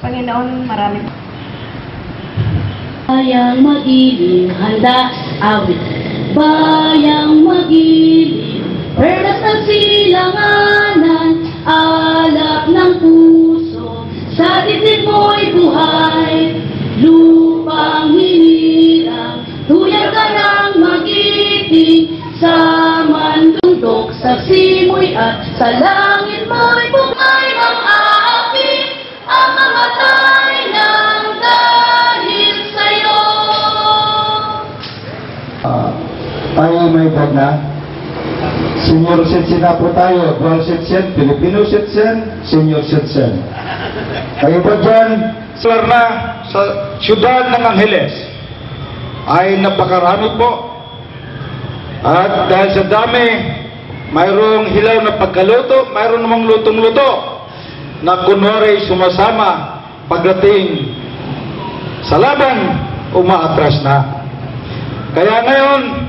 Panginoon, marami. Bayang mag-ibig, handa awit. Bayang mag-ibig, perlas ng silanganan, alap ng puso, sa dibdib mo'y buhay, lupang hinirang, tuyang ka ng mag-ibig, sa mandundok, sa simoy at sa langit mo'y bukay ng aapit, ang mga tay ng dahil sa'yo. Tayo may edad na. Senior citizen na po tayo. Dual citizen, Filipino citizen, senior citizen. Kayo po dyan, sir na sa siyudad ng Angeles ay napakarami po. At dahil sa dami, mayroong hilaw na pagkaluto, mayroon namang lutong-luto na kunwari sumasama pagdating sa laban, umaatras na. Kaya ngayon,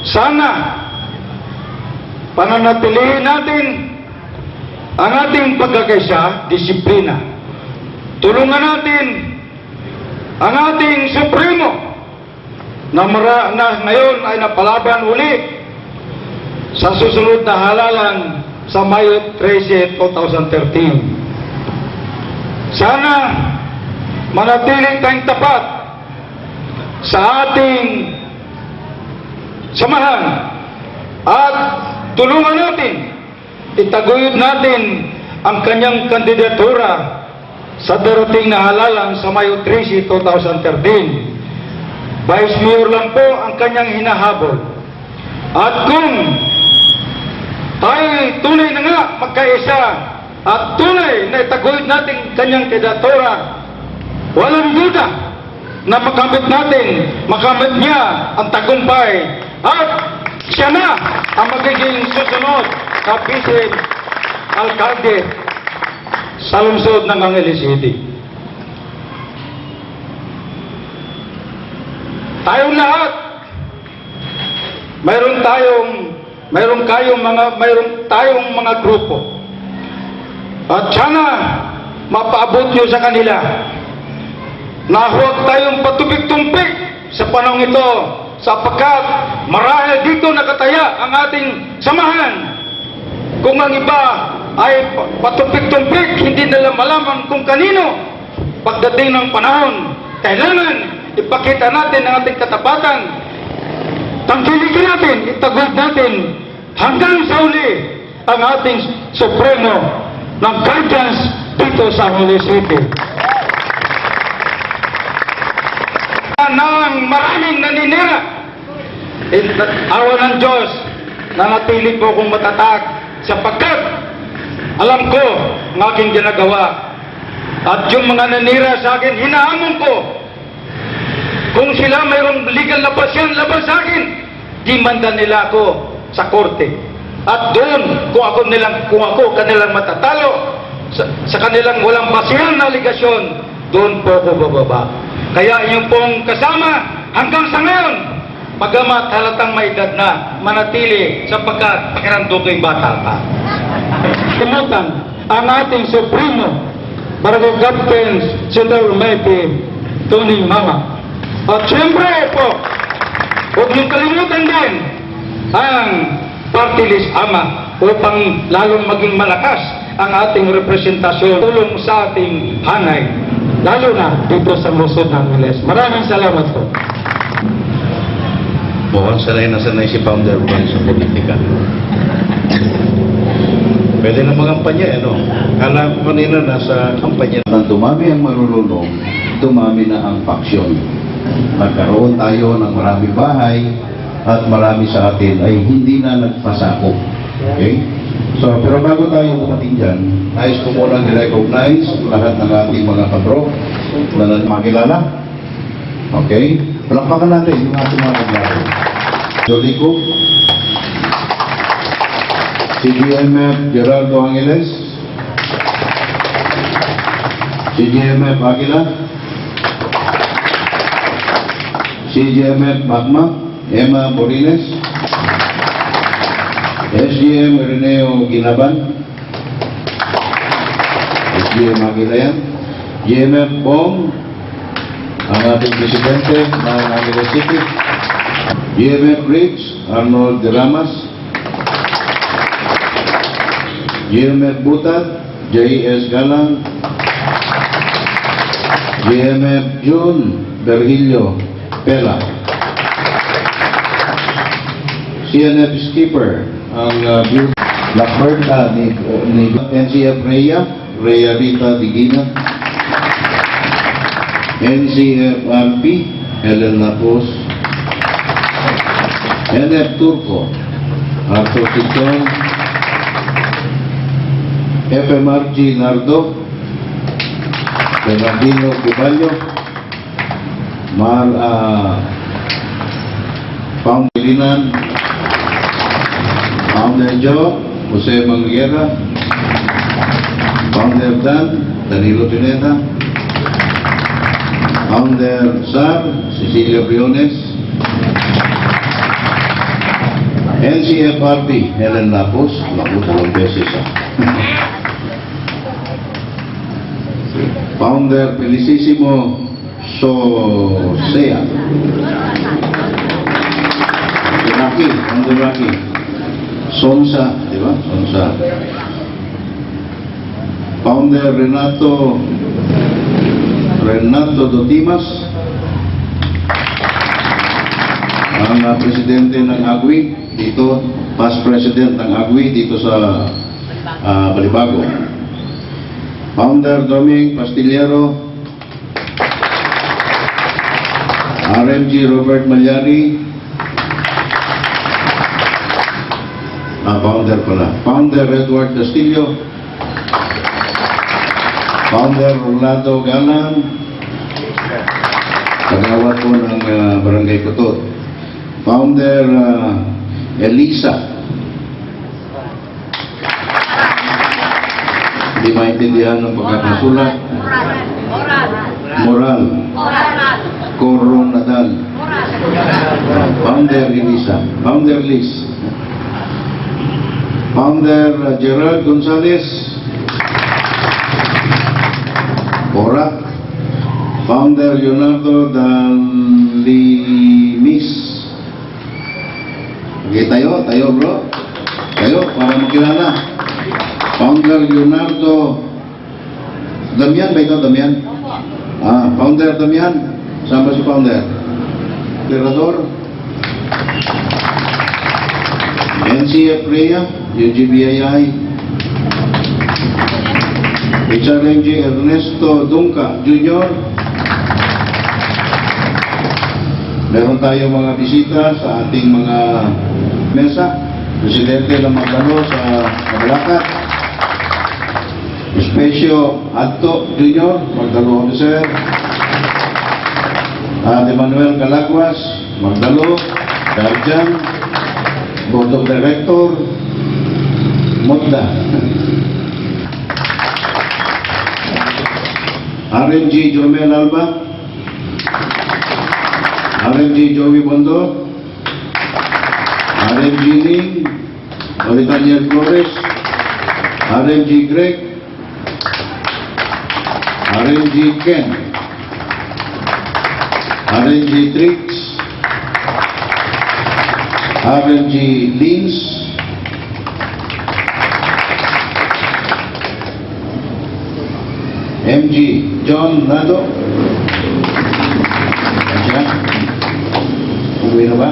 sana pananatilihin natin ang ating pagkakaisa, disiplina. Tulungan natin ang ating Supremo na ngayon ay napalaban uli sa susunod na halalan sa Mayo 13, 2013. Sana manatiling tayong tapat sa ating samahan at tulungan natin, itaguyod natin ang kanyang kandidatura sa darating na halalan sa Mayo 13, 2013. Vice Mayor lang po ang kanyang hinahabol. At kung tayo tunay na nga magkaisa at tunay na itaguyod natin kanyang kandidatura, walang duda na makamit niya ang tagumpay at siya na ang magiging susunod na vice-alkalde sa lungsod ng Angeles City. Tayong lahat, mayroon tayong mga grupo. At sana mapaabot nyo sa kanila na huwag tayong patupik-tumpik sa panahon ito, sapagkat marahil dito nakataya ang ating samahan. Kung ang iba ay patupik-tumpik, hindi nila malaman kung kanino, pagdating ng panahon, kailangan ipakita natin ang ating katapatan, tangkilikin natin, itagod natin hanggang sa uli ang ating Supremo ng guidance dito sa Angeles City. Nang maraming naninira, awa ng Diyos, nanatili po akong matatag sapagkat alam ko ang aking ginagawa. At yung mga nanira sa akin, hinahamon ko. Kung sila mayroong legal na pasyan laban sa akin, dimanda nila ako sa korte. At doon, kung ako kanilang matatalo, sa kanilang walang basihan na aligasyon, doon po ako bababa. Kaya inyong pong kasama hanggang sa ngayon, pagamat halatang may edad na, manatili sapagkat pakiramdam ko'y bata pa. Timutan ang ating Supremo, Barangay Captain General Maype Tony Mama. At siyempre po, huwag niyong kalimutan din ang party list ama upang lalong maging malakas ang ating representasyon, tulong sa ating hanay, lalo na dito sa lungsod ng Angeles. Maraming salamat po. Mukhang sanay si Founder Juan sa politika. Pwede na magampanya, ano? Kala ko kanina nasa kampanya. Dumami ang marunong, dumami na ang paksyon. Nagkaroon tayo ng maraming bahay at marami sa atin ay hindi na nagpasakop. Okay? So, pero bago tayo umating dyan, nais ko muna i-recognize lahat ng ating mga kabro na makilala. Okay? Palakpakan natin yung ating mga kablaro. Jolico, CGMF Gerardo Angeles, CGMF Aguila, CGMF Magma, Emma Morines, SGM Ireneo Ginaban, SGM Aguilayan, GMF Bong, ang ating presidente ng Manila City. GMF Rich, Arnold de Ramas. GMF Butat, J.S. Galang. GMF June, Berhilio Pela. CNF Skipper, ang Blackbird ni NCF Rhea Rita Digina. NCF RP, Helen Lapos. NF Turco, Arthur Titon. FMRG Nardo, Bernardino Cuballo. Pangilinan, Founder Joe, Jose Manguera. Founder Dan, Danilo Pineda. Founder Sar, Cecilia Briones. NCFRP, Helen Lapos. Naku, 2 beses. Founder Felicissimo Sosea. Founder Rocky. Sonsa, di ba? Sonsa. Founder Renato Dotimas. Ang presidente ng AGWI dito, past president ng AGWI dito sa Balibago. Founder Doming Pastillero. RMG Robert Malyari. Founder pala. Founder Edward Castillo. Founder Rolando Galang. Kagawad po ng Barangay Kutot. Founder Elisa. Hindi maintindihan ng pagkakasulat. Moral. Coronadal. Founder Elisa. Founder Liz. Founder Gerald Gonzalez. Porak. Founder Leonardo Dalimis. Okay, tayo bro. Tayo para makilala. Founder Leonardo Damian ba ito? Damian? Founder Damian. Saan ba si Founder? Tirador. NCF Rhea, UGBII. HRMG Ernesto Dunca Jr. Meron tayo mga bisita sa ating mga mesa. Presidente ng Magdalo sa Malacat. Especio Adto Jr. Magdalo Officer. Emmanuel Calaguas Magdalo. Guardian. Board of Director. Modda. RMG Jomel Alba. RMG Joey Bondo. RMG Ning. Olitaniel Flores. RMG Greg. RMG Ken. RMG Trix. RMG Lins. MG John Nado. Ayan. Uwi na ba?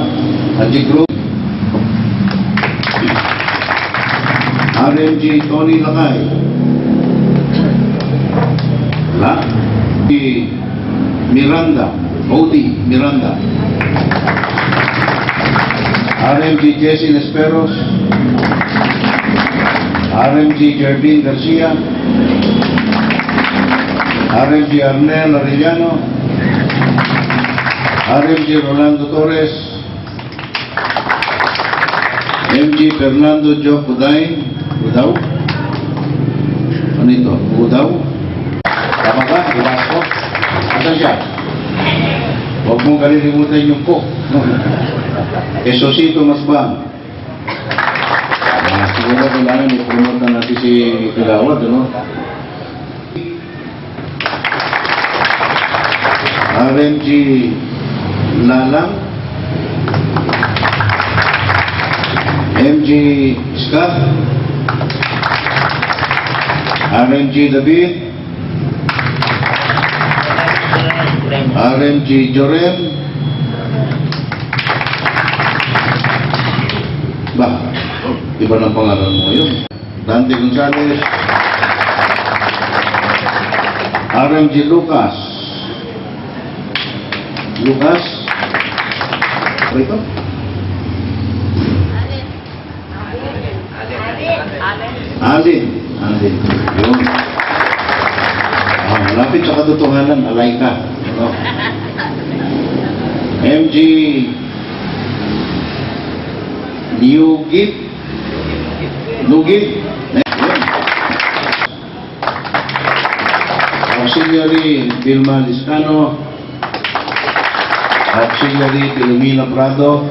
Haji Group. RMG Tony Lakay. Wala. Miranda. Odi Miranda. RMG Jesse Lesperos. RMG Jardine Garcia. RMG Arnel Arellano. RMG Rolando Torres. MG Fernando Jo Budain. Budaw? Ano ito? Budaw? Tama ba? Dilas ko? Asan siya? Huwag mong kalilimutan yung po. Esosito Masbang. Siguro kailangan i-promote na natin si Kagawad, ano? RMG Lalang, MG Scott, RMG David, RMG Joren, iba ng pangalan mo ngayon. Dante Gonzales, RMG Lucas, apa itu? Alin. Yun. Malapit sa katotohanan, alay ka. No? MG Nugit. Auxiliary Vilma Liscano, Auxiliary Filomena Prado,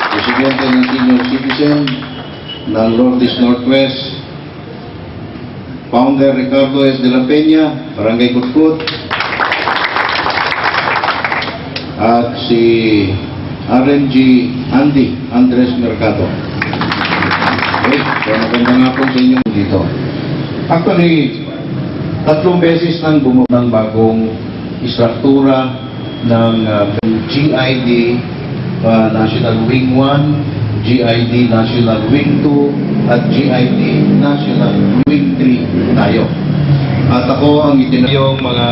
Presidente ng Senior Citizen ng Lourdes Northwest, Founder Ricardo S. de la Peña, Barangay Kutkut, at si RMG Andy Andres Mercado. Okay, so magandang hapon sa inyo dito. Actually, 3 beses nang bumuo ng bagong istruktura ng GID National Wing 1, GID National Wing 2, at GID National Wing 3 tayo. At ako ang itinayong mga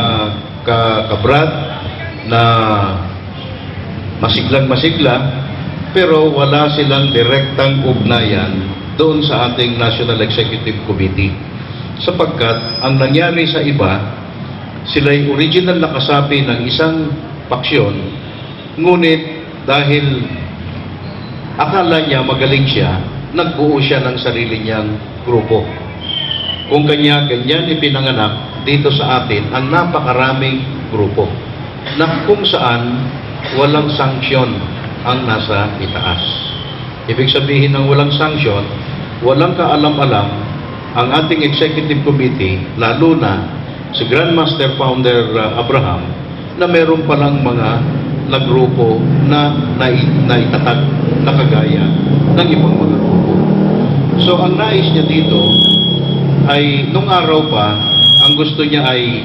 kabrad na masiglang-masigla, pero wala silang direktang ugnayan doon sa ating National Executive Committee. Sapagkat ang nangyari sa iba, sila'y original na kasapi ng isang paksyon, ngunit dahil akala niya magaling siya, nagbuo siya ng sarili niyang grupo. Kung kanya ganyan ipinanganak dito sa atin ang napakaraming grupo na kung saan walang sanksyon ang nasa itaas. Ibig sabihin ng walang sanksyon, walang kaalam-alam ang ating executive committee, lalo na si Grandmaster Founder Abraham, na meron palang mga grupo na naitatag na kagaya ng ibang mga grupo. So ang nais niya dito ay nung araw pa, ang gusto niya ay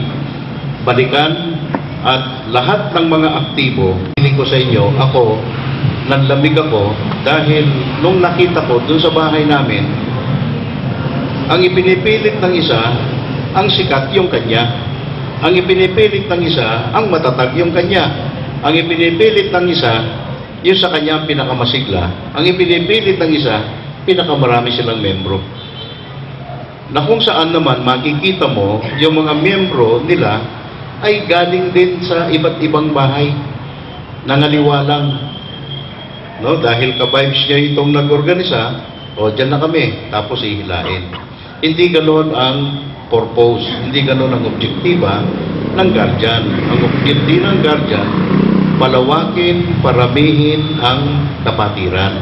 balikan at lahat ng mga aktibo. Hiling ko sa inyo, ako, nanlamig ako dahil nung nakita ko dun sa bahay namin, ang ipinipilit ng isa, ang sikat yung kanya. Ang ipinipilit ng isa, ang matatag yung kanya. Ang ipinipilit ng isa, yung sa kanya ang pinakamasigla. Ang ipinipilit ng isa, pinakamarami silang membro. Na kung saan naman makikita mo, yung mga membro nila ay galing din sa iba't ibang bahay. Nangaliwalang. No? Dahil ka-vibes niya itong nag-organisa, o dyan na kami, tapos ihilain. Hindi ganoon ang purpose, hindi ganoon ang objektiba ng guardian. Ang objektiba ng guardian, palawakin, paramihin ang kapatiran.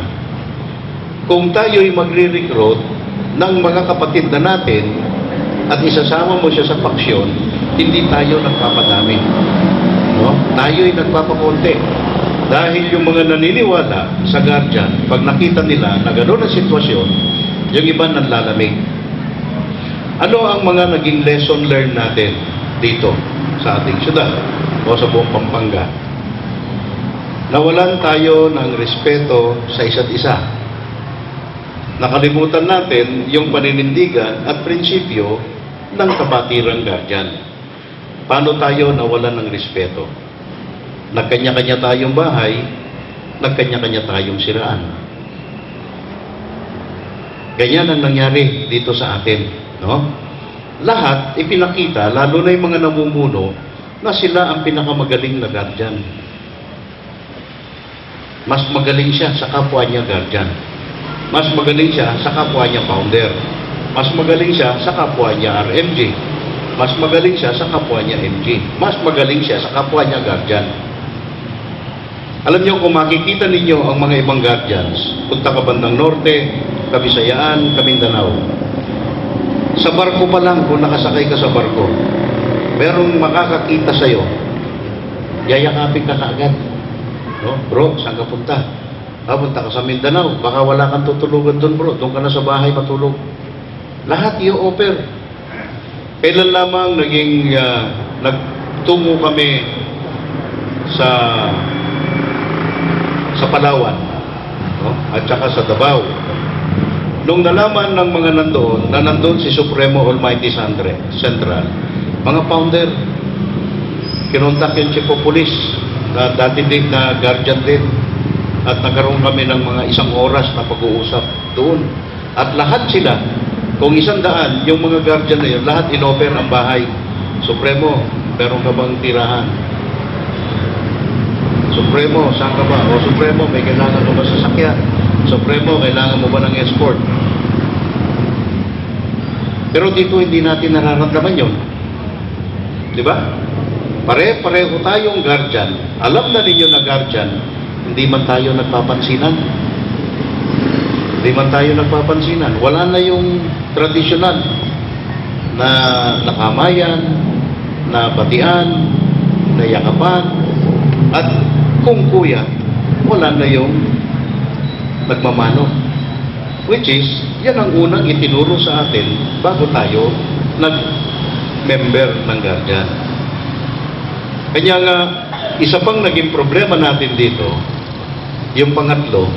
Kung tayo'y magre-recruit ng mga kapatid na natin at isasama mo siya sa paksyon, hindi tayo nagpapadami. No? Tayo'y nagpapakonti. Dahil yung mga naniniwala sa guardian, pag nakita nila na gano'n ang sitwasyon, yung iba nanlalamig. Ano ang mga naging lesson learned natin dito sa ating syudad o sa buong Pampanga? Nawalan tayo ng respeto sa isa't isa. Nakalimutan natin yung paninindigan at prinsipyo ng kabatirang guardian. Paano tayo nawalan ng respeto? Nagkanya-kanya tayong bahay, nagkanya-kanya tayong siraan. Ganyan ang nangyari dito sa atin. No? Lahat ipinakita, lalo na yung mga namumuno, na sila ang pinakamagaling na guardian. Mas magaling siya sa kapwa niya guardian. Mas magaling siya sa kapwa niya founder. Mas magaling siya sa kapwa niya RMG. Mas magaling siya sa kapwa niya MG. Mas magaling siya sa kapwa niya guardian. Alam niyo, kung makikita ninyo ang mga ibang guardians, punta ka bandang Norte, Kabisayaan, Mindanao, Sa barko pa lang, kung nakasakay ka sa barko, merong makakakita sa'yo, yayakapin ka kaagad. No? Bro, saan ka punta? Punta ka sa Mindanao, baka wala kang tutulugan doon, bro. Doon ka na sa bahay matulog. Lahat i-offer. Kailan lamang nagtungo kami sa Palawan, no? At saka sa Davao. Nung nalaman ng mga nandoon, na nandoon si Supremo Almighty Central, mga founder, kinontak yung chief of police, na dati din na guardian din, at nagkaroon kami ng mga 1 oras na pag-uusap doon. At lahat sila, kung 100, yung mga guardian na yun, lahat in-offer ang bahay. Supremo, meron ka bang tirahan? Supremo, saan ka ba? O Supremo, may kailangan mo ba sa sakyan? Supremo, kailangan mo ba ng escort? Pero dito hindi natin nararamdaman yun. Di ba? Pare-pareho tayong guardian. Alam na ninyo na guardian, hindi man tayo nagpapansinan. Hindi man tayo nagpapansinan. Wala na yung tradisyonal na nakamayan, na batian, na yakapan, at kung kuya, wala na yung nagmamano. Which is, yan ang unang itinuro sa atin bago tayo nag-member ng guardian. Kanya nga, isa pang naging problema natin dito, yung pangatlo,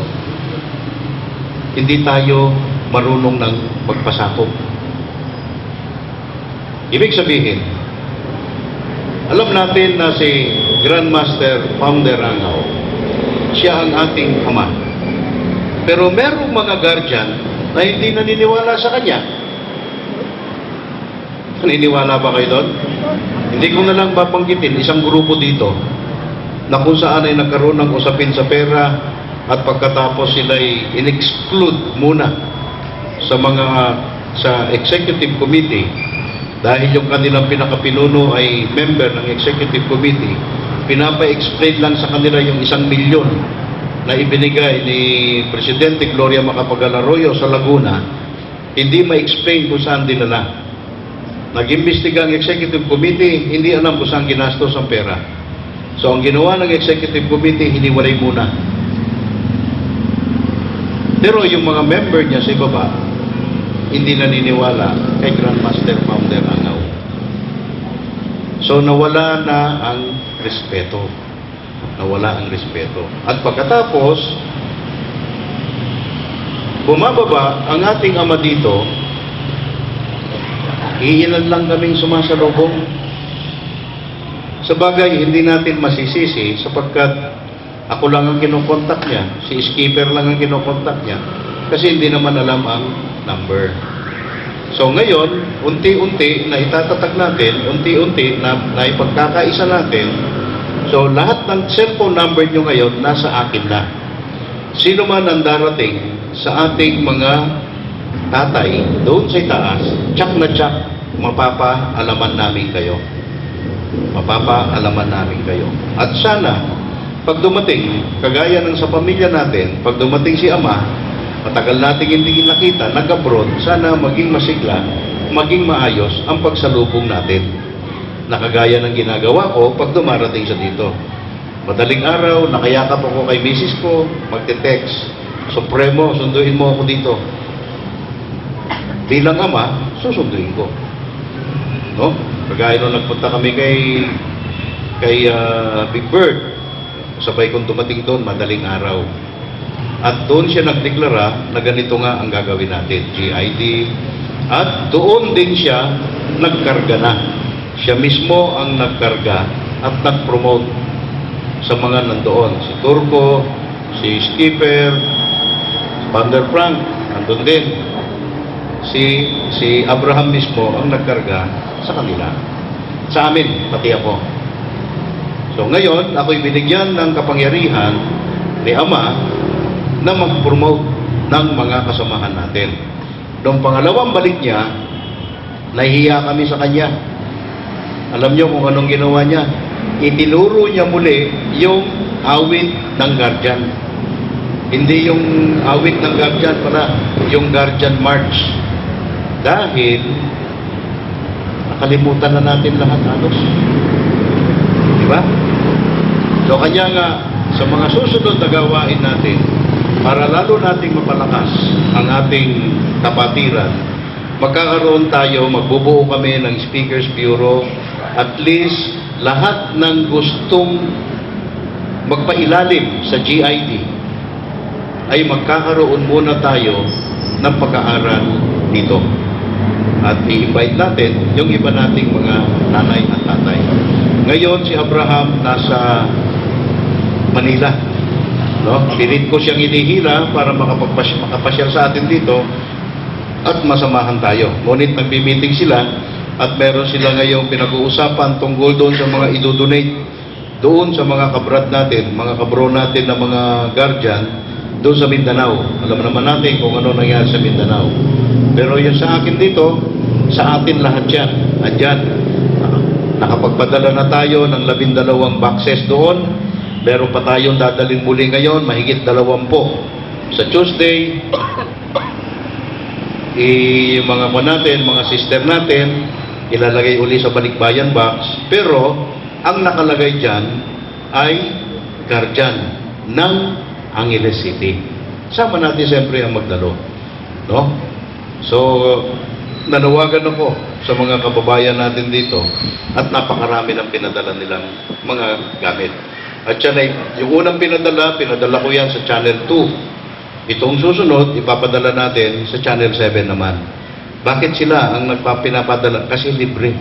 hindi tayo marunong ng magpasakop. Ibig sabihin, alam natin na si Grandmaster Founder Angao, siya ang ating ama. Pero merong mga guardian na hindi naniniwala sa kanya. Naniniwala ba kayo doon? Hindi ko na lang babanggitin isang grupo dito na kung saan ay nagkaroon ng usapin sa pera at pagkatapos sila ay in-exclude muna sa executive committee dahil yung kanilang pinakapinuno ay member ng executive committee, pinapa-explain lang sa kanila yung 1 milyon na ibinigay ni Presidente Gloria Macapagal Arroyo sa Laguna, hindi ma-explain kung saan dinala. Nag-imbestiga ang executive committee, hindi alam kung saan ginastos ang pera. So ang ginawa ng executive committee, hiniwalay muna. Pero yung mga member niya sa ibaba, hindi naniniwala kay Grandmaster Founder Angao. So nawala na ang respeto. Nawala ang respeto. At pagkatapos, bumababa ang ating ama dito, iilan lang kaming sumasalubong. Sa bagay, hindi natin masisisi sapagkat ako lang ang kinokontak niya, si skipper lang ang kinokontak niya, kasi hindi naman alam ang number. So ngayon, unti-unti na itatatag natin, unti-unti na ipagkakaisa natin. So lahat ng cellphone number nyo ngayon nasa akin na. Sino man ang darating sa ating mga tatay doon sa itaas, tsak na tsak, mapapa-alaman namin kayo. Mapapa-alaman namin kayo. At sana, pag dumating, kagaya ng sa pamilya natin, pag dumating si ama, matagal natin hindi nakita, nag-abroad, sana maging masigla, maging maayos ang pagsalubong natin. Nakagaya ng ginagawa ko pag dumarating siya dito. Madaling araw, nakayakap ako kay misis ko, magte-text, Supremo, sunduin mo ako dito. Bilang ama, susunduin ko. No? Kagaya nung nagpunta kami kay Big Bird, sabay kong dumating doon, madaling araw. At doon siya nagdeklara na ganito nga ang gagawin natin, GID. At doon din siya nagkarga na. Siya mismo ang nagkarga at nag-promote sa mga nandoon. Si Turco, si Skipper, Vander Frank, nandun din. Si Abraham mismo ang nagkarga sa kanila. Sa amin, pati ako. So ngayon, ako'y binigyan ng kapangyarihan ni Ama na mag-promote ng mga kasamahan natin. Noong pangalawang balik niya, nahihiya kami sa kanya. Alam niyo kung anong ginawa niya? Itinuro niya muli yung awit ng guardian. Hindi yung awit ng guardian pala, yung guardian march. Dahil nakakalimutan na natin lahat halos. Di ba? So kanya nga, sa mga susunod na gawain natin, para lalo nating mapalakas ang ating kapatiran, magkakaroon tayo, magbubuo kami ng Speakers Bureau, at least lahat ng gustong magpailalim sa GID ay magkakaroon muna tayo ng pag-aaral dito. At i-invite natin yung iba nating mga nanay at tatay. Ngayon si Abraham nasa Manila. No? Pilit ko siyang inihila para makapasyal sa atin dito at masamahan tayo. Ngunit nagbi-meeting sila at meron sila ngayong pinag-uusapan tungkol doon sa mga idodonate doon sa mga kabrad natin, mga kabro natin na mga guardian doon sa Mindanao. Alam naman natin kung ano nangyari sa Mindanao. Pero yung sa akin dito, sa atin lahat yan. Andyan. Nakapagpadala na tayo ng 12 boxes doon. Meron pa tayong dadalhin muli ngayon, mahigit 20. Sa Tuesday, yung mga natin, mga sister natin, ilalagay uli sa balikbayan box. Pero, ang nakalagay dyan ay guardian ng Angeles City. Sama natin siyempre ang magdalo. No? So, nanawagan ako sa mga kababayan natin dito at napakarami ng pinadala nilang mga gamit. At yan ay, yung unang pinadala ko yan sa Channel 2. Itong susunod, ipapadala natin sa Channel 7 naman. Bakit sila ang nagpapinapadala? Kasi libre.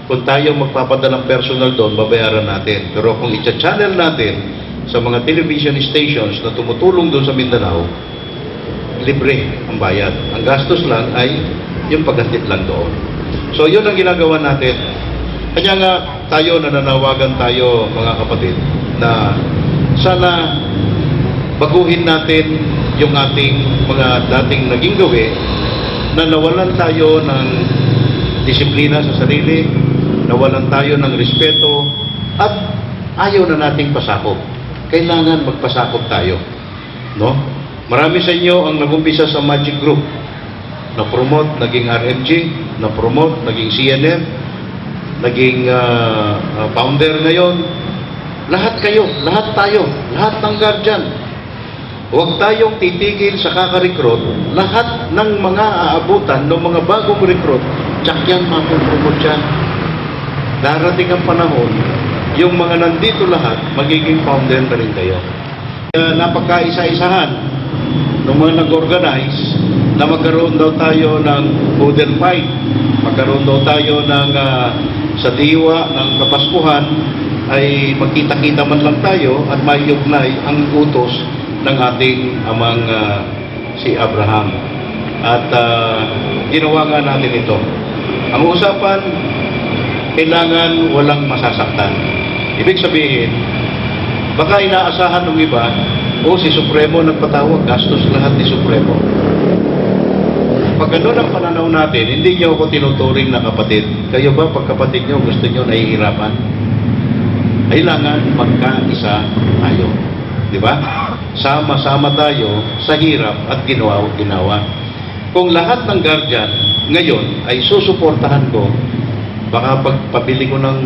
Kung tayo magpapadalang personal doon, babayaran natin. Pero kung i-channel natin sa mga television stations na tumutulong doon sa Mindanao, libre ang bayad. Ang gastos lang ay yung paghatid lang doon. So, yun ang ginagawa natin. Kanya nga tayo, nananawagan tayo, mga kapatid, na sana baguhin natin yung ating mga dating naging gawi na nawalan tayo ng disiplina sa sarili, nawalan tayo ng respeto, at ayaw na nating pasakop. Kailangan magpasakop tayo. No? Marami sa inyo ang nagumpisa sa Magic Group, na-promote, naging RMG, na-promote, naging CNM, naging founder ngayon. Lahat kayo, lahat tayo, lahat ng guardian. Huwag tayong titigil sa kaka-recruit. Lahat ng mga aabutan, ng mga bagong recruit, tsak yan, mapupromote yan. Darating ang panahon, yung mga nandito lahat, magiging founder na rin kayo. Napagkaisa-isahan ng mga nag-organize na magkaroon daw tayo ng model fight, magkaroon daw tayo ng sa diwa ng Kapaskuhan, ay magkita-kita man lang tayo at maiugnay ang utos ng ating amang si Abraham. At ginawa nga natin ito. Ang usapan, kailangan walang masasaktan. Ibig sabihin, baka inaasahan ng iba, si Supremo nagpatawag, gastos lahat ni Supremo. Pag ganun ang pananaw natin, hindi niyo ako tinuturing na kapatid. Kayo ba, pag kapatid niyo, gusto niyo nahihirapan? Kailangan magkaisa tayo. Di ba? Sama-sama tayo sa hirap at ginawa. Kung lahat ng guardian ngayon ay susuportahan ko, baka pagpabili ko ng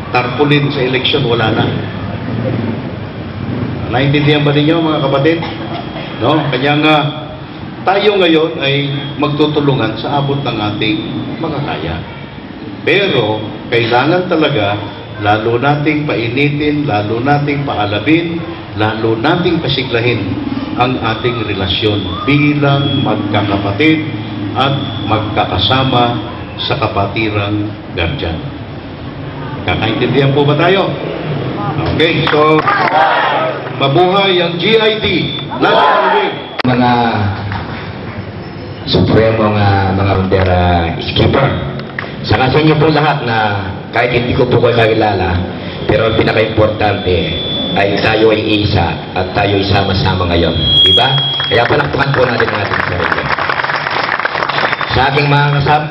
tarpaulin sa eleksyon, wala na. Naintindihan ba ninyo, mga kapatid? No? Kanya nga, tayo ngayon ay magtutulungan sa abot ng ating makakaya. Pero, kailangan talaga, lalo nating painitin, lalo nating paalabin, lalo nating pasiglahin ang ating relasyon bilang magkakapatid at magkakasama sa kapatirang guardian. Kakaintindihan po ba tayo? Okay, so mabuhay ang GID, National Wing. Mga supremo mga bandera skipper. Saka sa inyo po lahat na kahit hindi ko po kayo makilala, pero ang pinaka-importante ay tayo ay isa at tayo ay sama-sama ngayon. Diba? Kaya palakpakan po natin ang ating sarili. Sa aking mga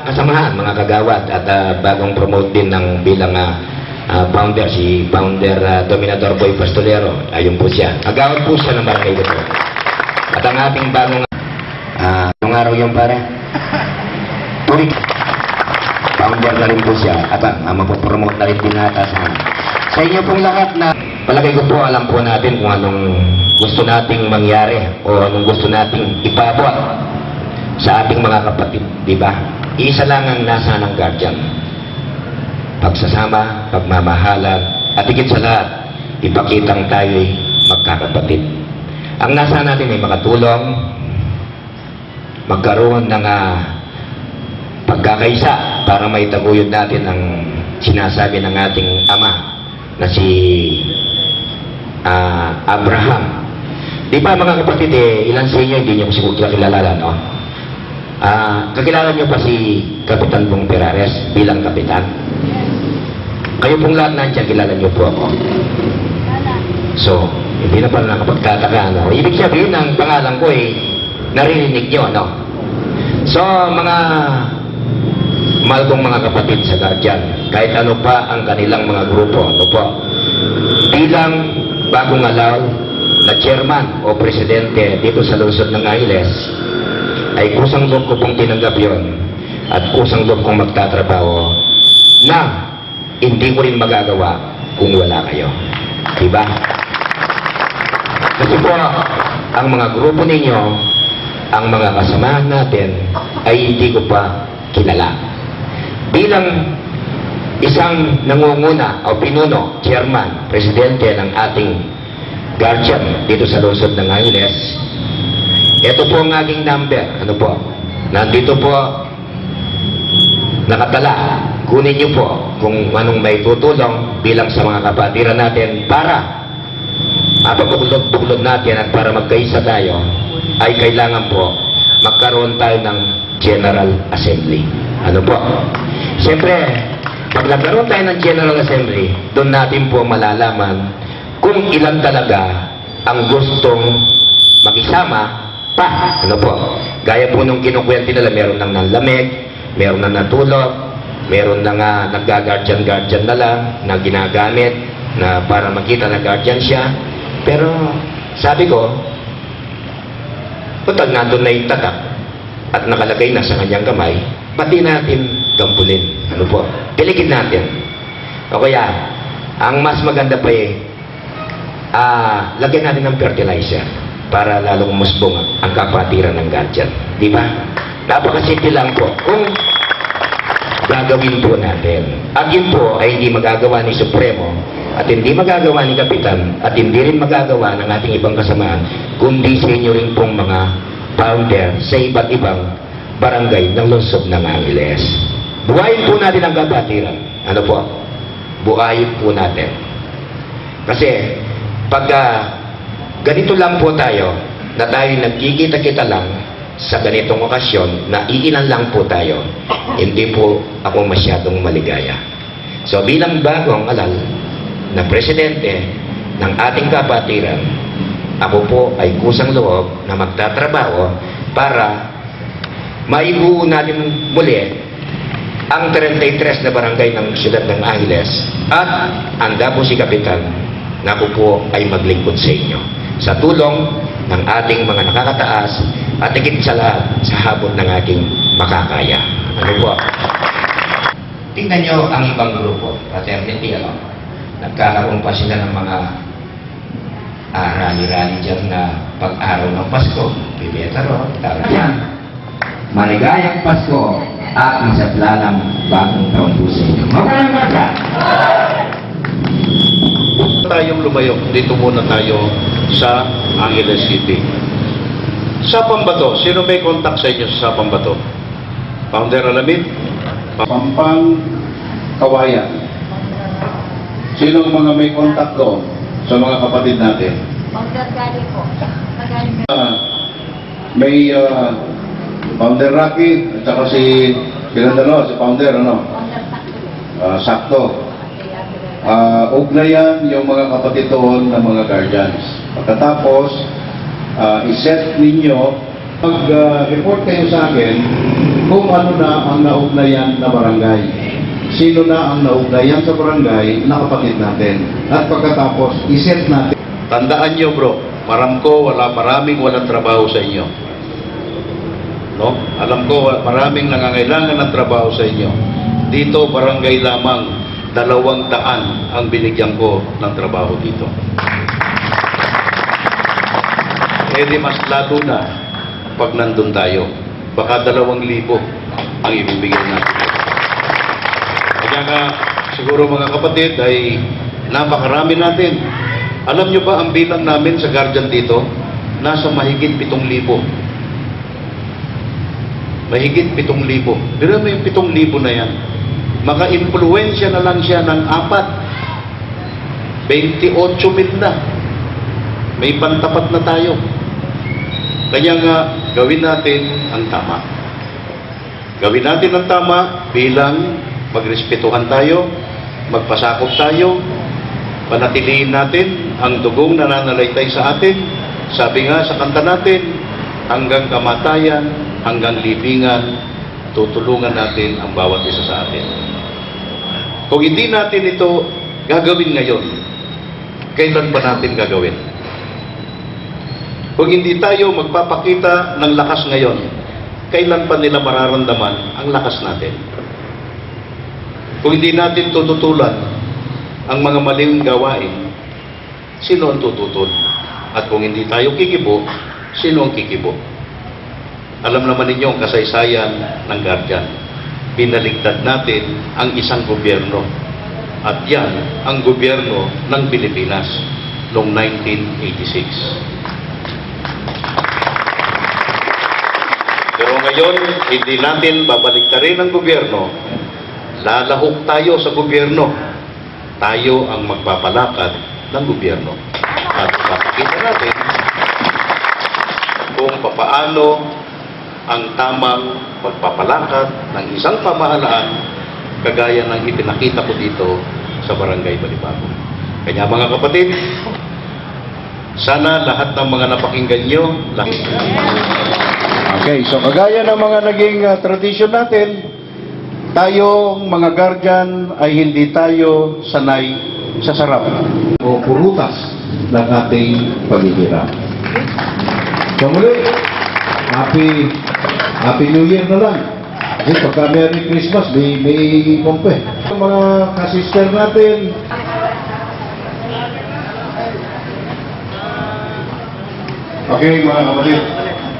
kasamahan, mga kagawad at bagong promote din ng bilang founder, si Founder Dominador Boy Pastolero. Ayun po siya. Kagawad po siya ng barangay dito. At ang ating bagong anong araw yung pare? Turik. member na rin po siya at mapopromote na rin din natin sa inyo pong lahat na palagay ko po alam po natin kung anong gusto nating mangyari o anong gusto nating ipabot sa ating mga kapatid, di ba? Isa lang ang nasa ng guardian. Pagsasama, pagmamahalan, at higit sa lahat, ipakitang tayo'y magkakapatid. Ang nasa natin ay makatulong, magkaroon ng pagkakaisa para maitaguyod natin ang sinasabi ng ating ama na si Abraham. Di ba mga kapatid, ilan sa inyo hindi nyo siguro kakilala, no? Kakilala nyo pa si Kapitan Bong Perares bilang kapitan? Kayo pong lahat nandiyan, kilala nyo po ako. So, hindi na pala nakapagtataka, no? Ibig sabihin ng pangalan ko naririnig nyo, no? So, mga mahal kong mga kapatid sa Guardian, kahit ano pa ang kanilang mga grupo, ano po, bilang bagong alaw na chairman o presidente dito sa lungsod ng Angeles, ay kusang loob ko pong tinanggap yon at kusang loob kong magtatrabaho na hindi ko rin magagawa kung wala kayo. Diba? Kasi po, ang mga grupo ninyo, ang mga kasamahan natin, ay hindi ko pa kilala. Bilang isang nangunguna o pinuno, chairman, presidente ng ating Guardian dito sa lungsod ng Angeles, ito po ang aking number. Ano po? Nandito po nakatala. Kunin niyo po kung anong may tutulong bilang sa mga kapatiran natin para mapapagbuklod natin at para magkaisa tayo, ay kailangan po magkaroon tayo ng General Assembly. Ano po? Siyempre, pag nagkaroon tayo ng General Assembly, doon natin po malalaman kung ilan talaga ang gustong makisama pa. Ano po? Gaya po nung kinukwento nila, meron nang nanlamig, meron nang natulog, meron na nga nagga-guardian na lang, na ginagamit na para makita na guardian siya. Pero sabi ko, putag nandun na yung tatak at nakalagay na sa kanyang kamay, pati natin gambulin. Ano po? Piligid natin. O kaya, ang mas maganda pa lagyan natin ng fertilizer para lalong musbong ang kapatiran ng guardian. Di ba? Napakasimple lang po kung gagawin po natin. At yun po ay hindi magagawa ni Supremo at hindi magagawa ni Kapitan at hindi rin magagawa ng ating ibang kasamaan kundi sa inyo rin pong mga founder sa iba't ibang barangay ng lungsod ng Angeles. Buhayin po natin ang kapatiran. Ano po? Buhayin po natin. Kasi pag ganito lang po tayo na tayo nagkikita-kita lang sa ganitong okasyon na iilan lang po tayo, hindi po ako masyadong maligaya. So bilang bagong alal na presidente ng ating kapatiran, ako po ay kusang loob na magtatrabaho para maibuo natin muli ang 33 na barangay ng siyudad ng Angeles at handa po si Kapitan na ako po ay maglingkod sa inyo sa tulong ng ating mga nakakataas at higit sa lahat sa habot ng ating makakaya. Ano po? Tingnan nyo ang ibang grupo, fraternity, ano? Nagkakaroon pa sila ng mga rally-rally dyan na pag-araw ng Pasko. Bibetaro, tara yan. Maligayang Pasko at masablalang bagong taon po sa inyo. Magalang baga! Tayong lumayo, dito muna tayo sa Angeles City. Sa Pambato, sino may contact sa inyo sa Pambato? Founder Alamid? Pampang Kawayan. Sino ang mga may contact doon sa mga kapatid natin? Pagdadali po. May Founder Rocky at saka si dalawa, si Founder, ano? Sakto. Ugnayan yung mga kapatid doon ng mga guardians. Pagkatapos, iset ninyo, mag-report kayo sa akin kung ano na ang naugnayan na barangay. Sino na ang naugnayan sa barangay na kapatid natin. At pagkatapos, iset natin. Tandaan nyo bro, maraming walang trabaho sa inyo. No? Alam ko, maraming nangangailangan ng trabaho sa inyo. Dito, barangay lamang, 200 ang binigyan ko ng trabaho dito. Di mas lalo na pag nandun tayo. Baka 2,000 ang ibibigay natin. Kaya nga, siguro mga kapatid, ay napakarami natin. Alam nyo ba ang bilang namin sa guardian dito? Nasa mahigit 7,000. Mahigit 7,000. Pero may 7,000 na yan. Maka-impluensya na lang siya ng 28,000 na. May pantapat na tayo. Kaya nga, gawin natin ang tama. Gawin natin ang tama bilang magrespetuhan tayo, magpasakop tayo, panatilihin natin ang dugong nananalaytay sa atin. Sabi nga sa kanta natin, hanggang kamatayan, hanggang libingan, tutulungan natin ang bawat isa sa atin. Kung hindi natin ito gagawin ngayon, kailan pa natin gagawin? Kung hindi tayo magpapakita ng lakas ngayon, kailan pa nila mararamdaman ang lakas natin? Kung hindi natin tututulan ang mga maling gawain, sino ang tututol? At kung hindi tayo kikibo, sino ang kikibo? Alam naman ninyo ang kasaysayan ng guardian. Binaligtad natin ang isang gobyerno. At yan ang gobyerno ng Pilipinas noong 1986. Pero ngayon, hindi natin babaliktarin ang gobyerno. Lalahok tayo sa gobyerno. Tayo ang magpapalakad ng gobyerno. At papakita natin kung papaano ang tamang pagpapalakad ng isang pamahalaan kagaya ng ipinakita ko dito sa Barangay Balibago. Kaya mga kapatid, sana lahat ng mga napakinggan nyo, Okay, so kagaya ng mga naging tradisyon natin, tayong mga guardian ay hindi tayo sanay sa sarap o purutas ng ating paghihirap. So muli, Happy New Year na lang. Kasi pagka Merry Christmas, may kumpe. Ang mga kasister natin, okay mga kapatid,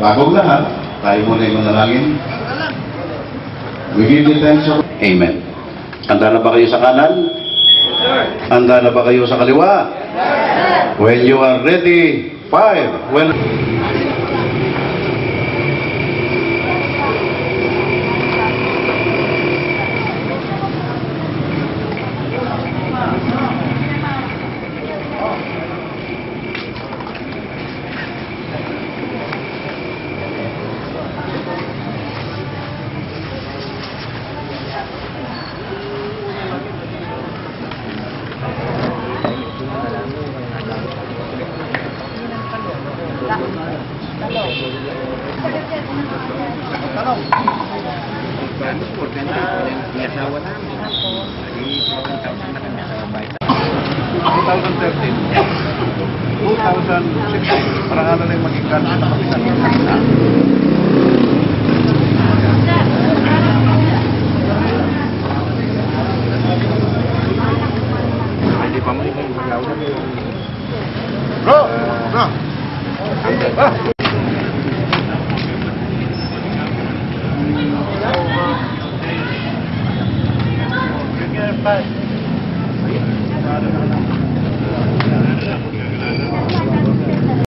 bagong lahat, tayo muna yung manalangin. We give you thanks. Amen. Handa na ba kayo sa kanan? Handa na ba kayo sa kaliwa? When you are ready, fire. When... Parang ano na yung maging kanto na kami sa hindi pa mo yung magawa. Bro! Bro!